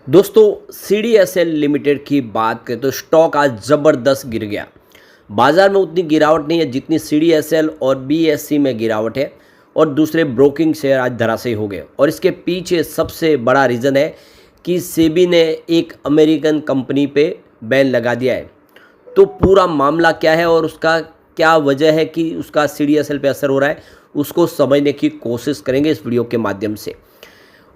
दोस्तों CDSL limited की बात करें तो स्टॉक आज ज़बरदस्त गिर गया। बाजार में उतनी गिरावट नहीं है जितनी सीडीएसएल और बीएससी में गिरावट है और दूसरे ब्रोकिंग शेयर आज धराशायी हो गए। और इसके पीछे सबसे बड़ा रीज़न है कि सेबी ने एक अमेरिकन कंपनी पे बैन लगा दिया है। तो पूरा मामला क्या है और उसका क्या वजह है कि उसका सीडीएसएल पे असर हो रहा है, उसको समझने की कोशिश करेंगे इस वीडियो के माध्यम से।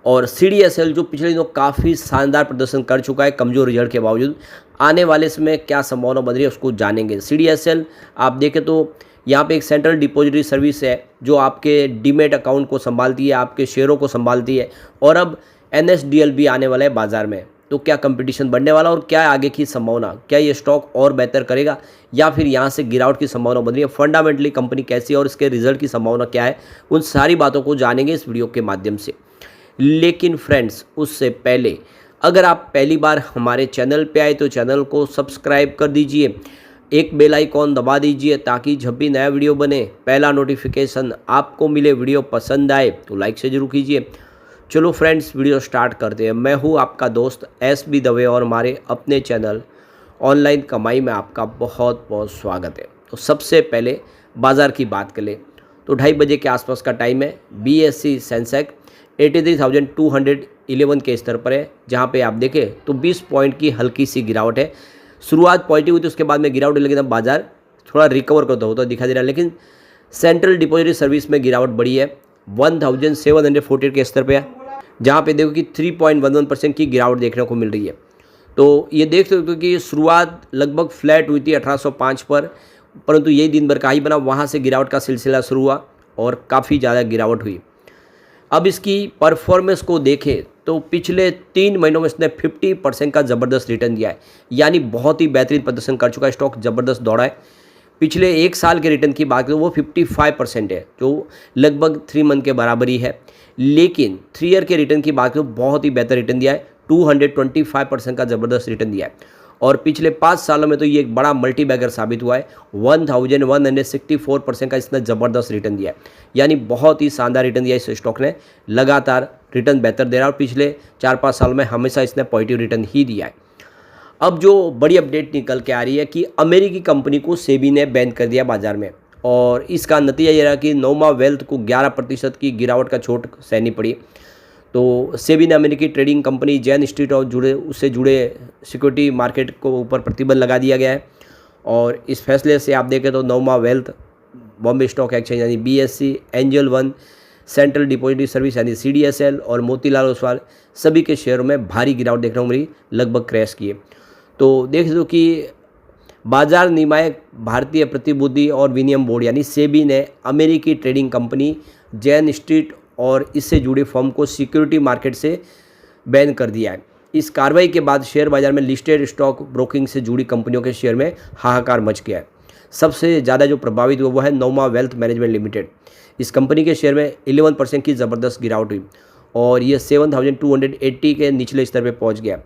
और सीडीएसएल जो पिछले दिनों काफ़ी शानदार प्रदर्शन कर चुका है कमज़ोर रिजल्ट के बावजूद, आने वाले समय क्या संभावना बन रही है उसको जानेंगे। सीडीएसएल आप देखें तो यहाँ पे एक सेंट्रल डिपॉजिटरी सर्विस है जो आपके डीमेट अकाउंट को संभालती है, आपके शेयरों को संभालती है। और अब एनएसडीएल भी आने वाला है बाज़ार में। तो क्या कंपटीशन बढ़ने वाला और क्या आगे की संभावना, क्या ये स्टॉक और बेहतर करेगा या फिर यहाँ से गिरावट की संभावना बन रही है, फंडामेंटली कंपनी कैसी है और इसके रिजल्ट की संभावना क्या है, उन सारी बातों को जानेंगे इस वीडियो के माध्यम से। लेकिन फ्रेंड्स उससे पहले अगर आप पहली बार हमारे चैनल पे आए तो चैनल को सब्सक्राइब कर दीजिए, एक बेल आइकॉन दबा दीजिए ताकि जब भी नया वीडियो बने पहला नोटिफिकेशन आपको मिले। वीडियो पसंद आए तो लाइक से जरूर कीजिए। चलो फ्रेंड्स वीडियो स्टार्ट करते हैं। मैं हूँ आपका दोस्त एस बी दवे और हमारे अपने चैनल ऑनलाइन कमाई में आपका बहुत बहुत स्वागत है। तो सबसे पहले बाज़ार की बात करें तो 2:30 बजे के आसपास का टाइम है। बीएससी सेंसेक्स 83,211 के स्तर पर है, जहां पे आप देखें तो 20 पॉइंट की हल्की सी गिरावट है। शुरुआत पॉजिटिव हुई थी, उसके बाद में गिरावट हुई, लेकिन अब बाजार थोड़ा रिकवर करता होता दिखाई दे रहा है। लेकिन सेंट्रल डिपॉजिटरी सर्विस में गिरावट बढ़ी है, 1748 के स्तर पे है, जहां पे देखो कि 3.11% की गिरावट देखने को मिल रही है। तो ये देख सकते हो कि शुरुआत लगभग फ्लैट हुई थी 1805 पर, परंतु यही दिन भर का ही बना, वहाँ से गिरावट का सिलसिला शुरू हुआ और काफ़ी ज़्यादा गिरावट हुई। अब इसकी परफॉर्मेंस को देखें तो पिछले 3 महीनों में इसने 50% का ज़बरदस्त रिटर्न दिया है, यानी बहुत ही बेहतरीन प्रदर्शन कर चुका है। स्टॉक ज़बरदस्त दौड़ा है। पिछले एक साल के रिटर्न की बात करें वो 55% है, जो लगभग 3 मंथ के बराबर ही है। लेकिन 3 ईयर के रिटर्न की बात करें बहुत ही बेहतर रिटर्न दिया है, 225% का ज़बरदस्त रिटर्न दिया है। और पिछले 5 सालों में तो ये एक बड़ा मल्टी बैगर साबित हुआ है। 1164% का इसने ज़बरदस्त रिटर्न दिया है, यानी बहुत ही शानदार रिटर्न दिया इस स्टॉक ने। लगातार रिटर्न बेहतर दे रहा है और पिछले 4-5 सालों में हमेशा इसने पॉजिटिव रिटर्न ही दिया है। अब जो बड़ी अपडेट निकल के आ रही है कि अमेरिकी कंपनी को सेबी ने बैन कर दिया बाजार में, और इसका नतीजा ये रहा कि नोमा वेल्थ को 11% की गिरावट का चोट सहनी पड़ी। तो सेबी ने अमेरिकी ट्रेडिंग कंपनी जैन स्ट्रीट और उससे जुड़े सिक्योरिटी मार्केट को ऊपर प्रतिबंध लगा दिया गया है। और इस फैसले से आप देखें तो नोमा वेल्थ, बॉम्बे स्टॉक एक्सचेंज यानी BSc, angel one, central depository service यानी सीडीएसएल और मोतीलाल ओसवाल सभी के शेयरों में भारी गिरावट देखने को मिली, लगभग क्रैश किए। तो देख दो कि बाजार नियामक भारतीय प्रतिभूति और विनिमय बोर्ड यानी सेबी ने अमेरिकी ट्रेडिंग कंपनी जैन स्ट्रीट और इससे जुड़ी फर्म को सिक्योरिटी मार्केट से बैन कर दिया है। इस कार्रवाई के बाद शेयर बाजार में लिस्टेड स्टॉक ब्रोकिंग से जुड़ी कंपनियों के शेयर में हाहाकार मच गया है। सबसे ज़्यादा जो प्रभावित हुआ वो है नोमा वेल्थ मैनेजमेंट लिमिटेड। इस कंपनी के शेयर में 11% की ज़बरदस्त गिरावट हुई और ये 7280 के निचले स्तर पर पहुँच गया।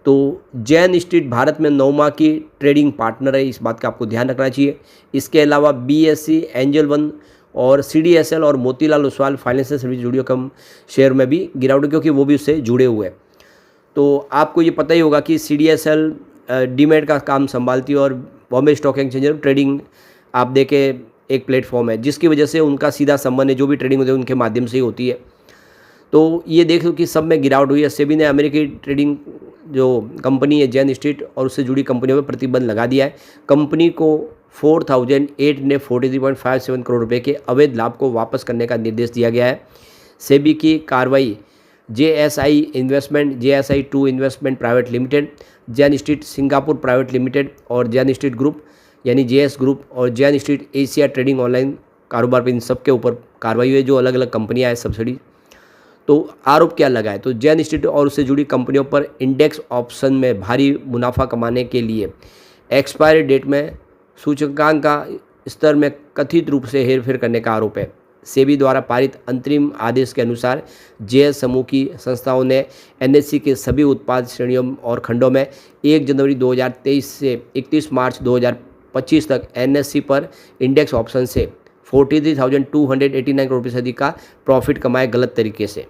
तो जैन स्ट्रीट भारत में नोमा की ट्रेडिंग पार्टनर है, इस बात का आपको ध्यान रखना चाहिए। इसके अलावा बीएससी, एंजल वन और सीडीएसएल और मोतीलाल ओसवाल फाइनेंशियल सर्विस जुड़ियों कम शेयर में भी गिरावट, क्योंकि वो भी उससे जुड़े हुए हैं। तो आपको ये पता ही होगा कि सीडीएसएल डीमेट का काम संभालती है और बॉम्बे स्टॉक एक्सचेंज ट्रेडिंग आप देखें एक प्लेटफॉर्म है, जिसकी वजह से उनका सीधा संबंध है, जो भी ट्रेडिंग होती है उनके माध्यम से ही होती है। तो ये देख लो कि सब में गिरावट हुई है। सेबी ने अमेरिकी ट्रेडिंग जो कंपनी है जैन स्ट्रीट और उससे जुड़ी कंपनियों पर प्रतिबंध लगा दिया है। कंपनी को 4843.57 करोड़ रुपए के अवैध लाभ को वापस करने का निर्देश दिया गया है। सेबी की कार्रवाई JSI investment, JSI 2 investment private limited, Jain street Singapore private limited और जैन स्ट्रीट ग्रुप यानी जेएस ग्रुप और Jain street Asia trading online कारोबार पर, इन सब के ऊपर कार्रवाई हुई है, जो अलग अलग कंपनियाँ हैं सब्सिडी। तो आरोप क्या लगा है, तो जैन स्ट्रीट और उससे जुड़ी कंपनियों पर इंडेक्स ऑप्शन में भारी मुनाफा कमाने के लिए एक्सपायरी डेट में सूचकांक का स्तर में कथित रूप से हेरफेर करने का आरोप है। सेबी द्वारा पारित अंतरिम आदेश के अनुसार जेएस समूह की संस्थाओं ने एनएससी के सभी उत्पाद श्रेणियों और खंडों में 1 जनवरी 2023 से 31 मार्च 2025 तक एनएससी पर इंडेक्स ऑप्शन से 43,289 करोड़ रुपये से अधिक का प्रॉफिट कमाए गलत तरीके से।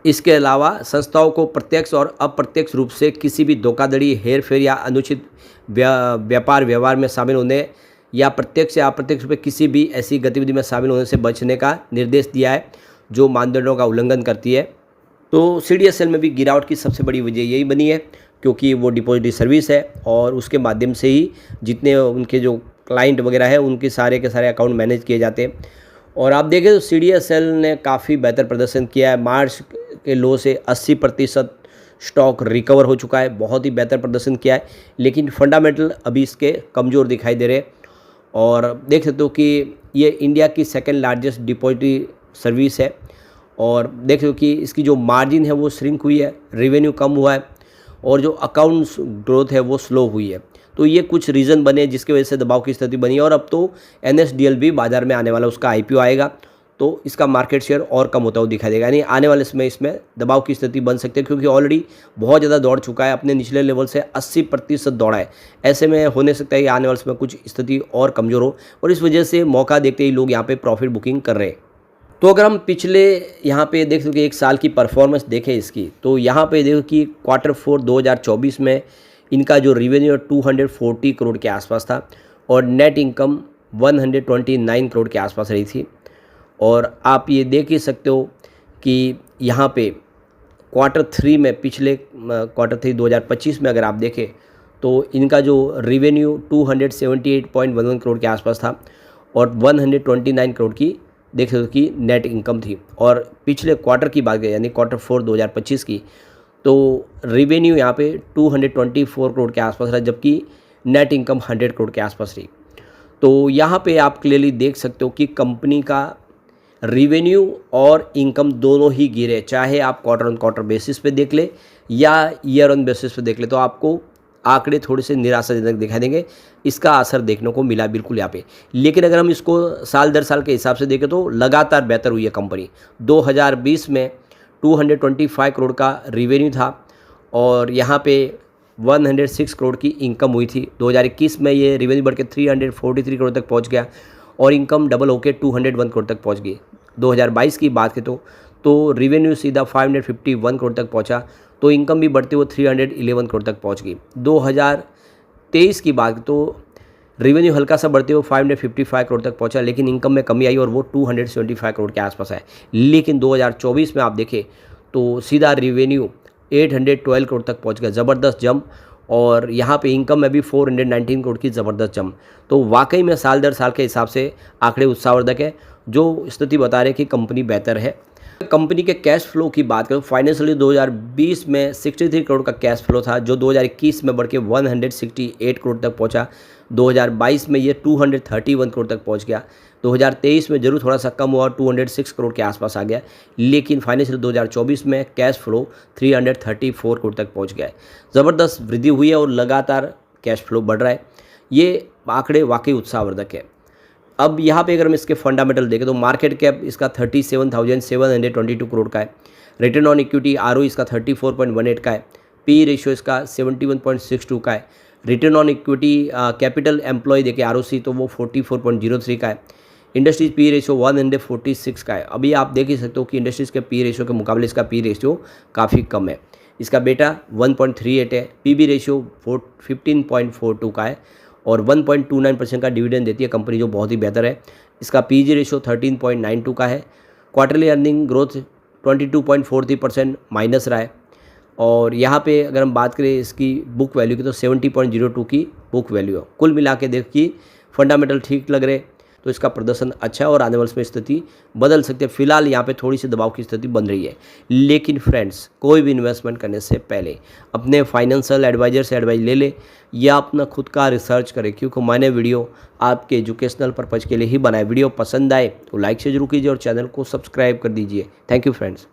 इसके अलावा संस्थाओं को प्रत्यक्ष और अप्रत्यक्ष रूप से किसी भी धोखाधड़ी, हेरफेर या अनुचित व्यापार व्यवहार में शामिल होने या प्रत्यक्ष या अप्रत्यक्ष रूप से किसी भी ऐसी गतिविधि में शामिल होने से बचने का निर्देश दिया है जो मानदंडों का उल्लंघन करती है। तो CDSL में भी गिरावट की सबसे बड़ी वजह यही बनी है, क्योंकि वो डिपॉजिटरी सर्विस है और उसके माध्यम से ही जितने उनके जो क्लाइंट वगैरह है उनके सारे के सारे अकाउंट मैनेज किए जाते हैं। और आप देखें तो CDSL ने काफ़ी बेहतर प्रदर्शन किया है। मार्च के लो से 80% स्टॉक रिकवर हो चुका है, बहुत ही बेहतर प्रदर्शन किया है, लेकिन फंडामेंटल अभी इसके कमज़ोर दिखाई दे रहे हैं। और देख सकते हो कि ये इंडिया की सेकेंड लार्जेस्ट डिपॉजिटरी सर्विस है और देख सकते हो कि इसकी जो मार्जिन है वो श्रिंक हुई है, रेवेन्यू कम हुआ है और जो अकाउंट्स ग्रोथ है वो स्लो हुई है। तो ये कुछ रीज़न बने जिसकी वजह से दबाव की स्थिति बनी है। और अब तो NSDL भी बाज़ार में आने वाला, उसका IPO आएगा तो इसका मार्केट शेयर और कम होता हुआ दिखाई देगा, यानी आने वाले समय इसमें दबाव की स्थिति बन सकती है, क्योंकि ऑलरेडी बहुत ज़्यादा दौड़ चुका है, अपने निचले लेवल से 80% दौड़ा है। ऐसे में होने सकता है कि आने वाले समय कुछ स्थिति और कमज़ोर हो और इस वजह से मौका देखते ही लोग यहाँ पे प्रॉफिट बुकिंग कर रहे हैं। तो अगर हम पिछले यहाँ पे देख सकें एक साल की परफॉर्मेंस देखें इसकी, तो यहाँ पे देखो कि Q4 2024 में इनका जो रेवेन्यू 240 करोड़ के आसपास था और नेट इनकम 129 करोड़ के आसपास रही थी। और आप ये देख ही सकते हो कि यहाँ पे Q3 में, पिछले Q3 2025 में अगर आप देखें तो इनका जो रेवेन्यू 278.11 करोड़ के आसपास था और 129 करोड़ की देख सकते हो कि नेट इनकम थी। और पिछले क्वार्टर की बात करें यानी Q4 2025 की, तो रेवेन्यू यहाँ पे 224 करोड़ के आसपास रहा, जबकि नेट इनकम 100 करोड़ के आसपास रही। तो यहाँ पे आप क्लियरली देख सकते हो कि कंपनी का रेवेन्यू और इनकम दोनों ही गिरे, चाहे आप क्वार्टर ऑन क्वार्टर बेसिस पे देख ले या ईयर ऑन बेसिस पे देख ले, तो आपको आंकड़े थोड़े से निराशाजनक दिखाई देंगे। इसका असर देखने को मिला बिल्कुल यहाँ पे। लेकिन अगर हम इसको साल दर साल के हिसाब से देखें तो लगातार बेहतर हुई है कंपनी। 2020 में 225 करोड़ का रेवेन्यू था और यहाँ पे 106 करोड़ की इनकम हुई थी। 2021 में ये रेवेन्यू बढ़ के 343 करोड़ तक पहुँच गया और इनकम डबल होकर 201 करोड़ तक पहुँच गई। 2022 की बात करें तो रेवेन्यू सीधा 551 करोड़ तक पहुँचा, तो इनकम भी बढ़ते हुए 311 करोड़ तक पहुंच गई। 2023 की बात तो रेवेन्यू हल्का सा बढ़ते हुए 555 करोड़ तक पहुंचा, लेकिन इनकम में कमी आई और वो 275 करोड़ के आसपास है। लेकिन 2024 में आप देखें तो सीधा रेवेन्यू 812 करोड़ तक पहुंच गया, ज़बरदस्त जंप। और यहाँ पे इनकम में भी 419 करोड़ की ज़बरदस्त जंप। तो वाकई में साल दर साल के हिसाब से आंकड़े उत्साहवर्धक है, जो स्थिति बता रहे कि कंपनी बेहतर है। कंपनी के कैश फ्लो की बात करें, फाइनेंशियल 2020 में 63 करोड़ का कैश फ्लो था, जो 2021 में बढ़ के 168 करोड़ तक पहुंचा। 2022 में ये 231 करोड़ तक पहुंच गया। 2023 में जरूर थोड़ा सा कम हुआ, 206 करोड़ के आसपास आ गया, लेकिन फाइनेंशियल 2024 में कैश फ्लो 334 करोड़ तक पहुँच गया है। ज़बरदस्त वृद्धि हुई है और लगातार कैश फ्लो बढ़ रहा है। ये आंकड़े वाकई उत्साहवर्धक है। अब यहाँ पे अगर हम इसके फंडामेंटल देखें तो मार्केट कैप इसका 37,722 करोड़ का है। रिटर्न ऑन इक्विटी ROE इसका 34.18 का है। PE रेशियो इसका 71.62 का है। Return on equity capital employ देखे ROC तो वो 44.03 का है। इंडस्ट्रीज PE रेशियो 146 का है। अभी आप देख ही सकते हो कि इंडस्ट्रीज के PE रेशियो के मुकाबले इसका PE रेशियो काफ़ी कम है। इसका बेटा 1.38 है। PB रेशियो 15.42 का है और 1.29% का डिविडेंड देती है कंपनी, जो बहुत ही बेहतर है। इसका PEG रेशियो 13.92 का है। क्वार्टरली अर्निंग ग्रोथ 22.43% माइनस रहा है। और यहाँ पे अगर हम बात करें इसकी बुक वैल्यू की तो 70.02 की बुक वैल्यू है। कुल मिला के देखिए फंडामेंटल ठीक लग रहे, तो इसका प्रदर्शन अच्छा है और आने वाले में स्थिति बदल सकती है। फिलहाल यहाँ पे थोड़ी सी दबाव की स्थिति बन रही है। लेकिन फ्रेंड्स, कोई भी इन्वेस्टमेंट करने से पहले अपने फाइनेंशियल एडवाइजर से एडवाइस ले ले या अपना खुद का रिसर्च करें, क्योंकि मैंने वीडियो आपके एजुकेशनल पर्पज़ के लिए ही बनाया। वीडियो पसंद आए तो लाइक से जरूर कीजिए और चैनल को सब्सक्राइब कर दीजिए। Thank you friends.